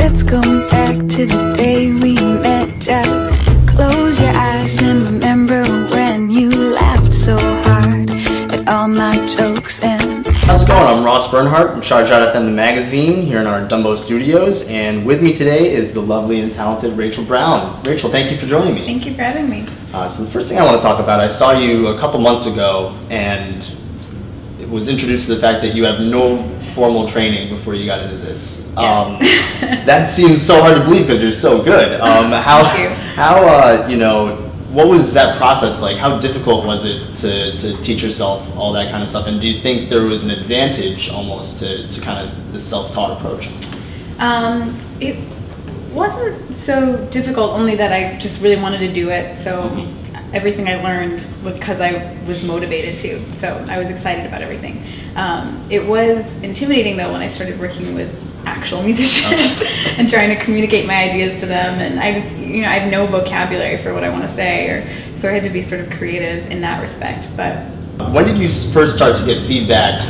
Let's go back to the day we met. Just close your eyes and remember when you laughed so hard at all my jokes. And how's it going? I'm Ross Bernhardt from CHARGED.fm, the magazine, here in our Dumbo studios, and with me today is the lovely and talented Rachel Brown. Rachel, thank you for joining me. Thank you for having me. So the first thing I want to talk about, I saw you a couple months ago, and it was introduced to the fact that you have no formal training before you got into this. Yes. That seems so hard to believe because you're so good. What was that process like? How difficult was it to teach yourself all that kind of stuff? And do you think there was an advantage almost to kind of the self-taught approach? It wasn't so difficult, only that I just really wanted to do it. So everything I learned was because I was motivated to. So I was excited about everything. It was intimidating though when I started working with actual musicians and trying to communicate my ideas to them, and I just, I have no vocabulary for what I want to say, so I had to be sort of creative in that respect. But when did you first start to get feedback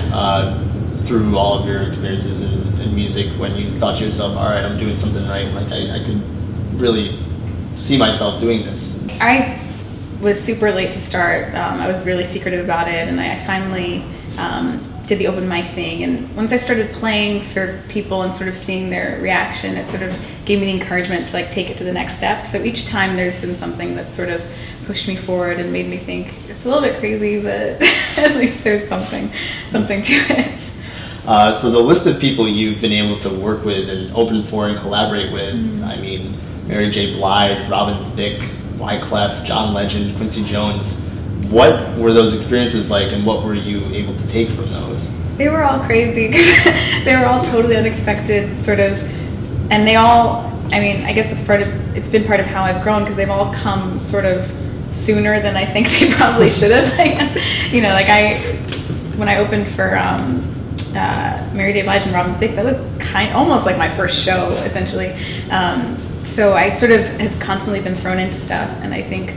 through all of your experiences in music, when you thought to yourself, all right, I'm doing something right, like I could really see myself doing this? I was super late to start. I was really secretive about it, and I finally did the open mic thing, and once I started playing for people and sort of seeing their reaction, it sort of gave me the encouragement to like take it to the next step. So each time there's been something that sort of pushed me forward and made me think it's a little bit crazy, but at least there's something to it. So the list of people you've been able to work with and open for and collaborate with, I mean, Mary J. Blige, Robin Thicke, Wyclef, John Legend, Quincy Jones. What were those experiences like, and what were you able to take from those? They were all crazy. They were all totally unexpected, sort of, and they all, I mean, I guess it's been part of how I've grown, because they've all come sort of sooner than I think they probably should have, I guess. When I opened for Mary J. Blige and Robin Thicke, that was almost like my first show, essentially. So I sort of have constantly been thrown into stuff, and I think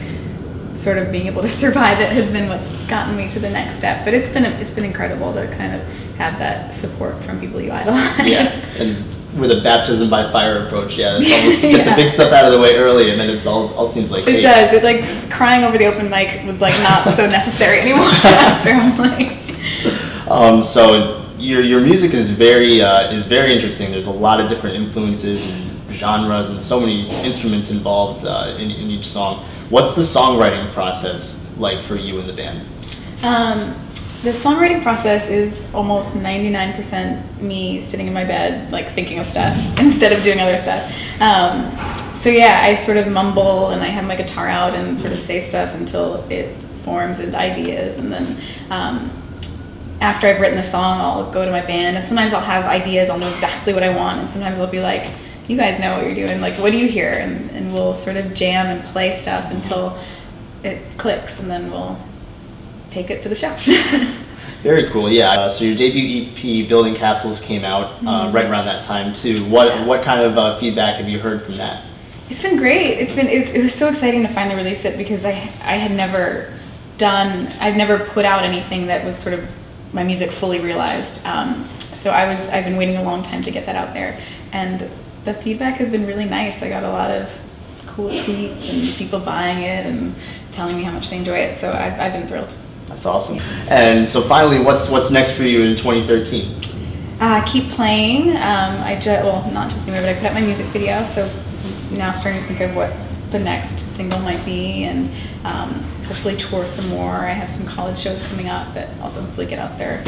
sort of being able to survive it has been what's gotten me to the next step. But it's been incredible to kind of have that support from people you idolize. Yeah, and with a baptism by fire approach, that's almost get the big stuff out of the way early, and then it's all seems like it does. It, like, crying over the open mic was like not so necessary anymore after. I'm like. So your music is very interesting. There's a lot of different influences and genres and so many instruments involved in each song. What's the songwriting process like for you and the band? The songwriting process is almost 99% me sitting in my bed, like thinking of stuff instead of doing other stuff. So yeah, I sort of mumble and I have my guitar out and sort of say stuff until it forms into ideas, and then after I've written the song, I'll go to my band, and sometimes I'll have ideas, I'll know exactly what I want, and sometimes I'll be like, you guys know what you're doing, like, what do you hear? And we'll sort of jam and play stuff until it clicks, and then we'll take it to the show. Very cool, yeah. So your debut EP, Building Castles, came out right around that time too. What kind of feedback have you heard from that? It's been great. It was so exciting to finally release it, because I've never put out anything that was sort of my music fully realized. So I've been waiting a long time to get that out there, and the feedback has been really nice. I got a lot of cool tweets and people buying it and telling me how much they enjoy it, so I've been thrilled. That's awesome. And so finally, what's next for you in 2013? Keep playing. Not just anymore, but I put out my music video, so now starting to think of what the next single might be, and hopefully tour some more. I have some college shows coming up, but also hopefully get out there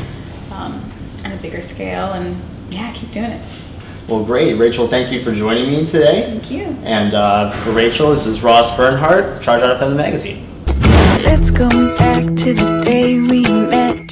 on a bigger scale, and yeah, keep doing it. Well, great. Rachel, thank you for joining me today. Thank you. And for Rachel, this is Ross Bernhardt, CHARGED.fm, the magazine. let's go back to the day we met.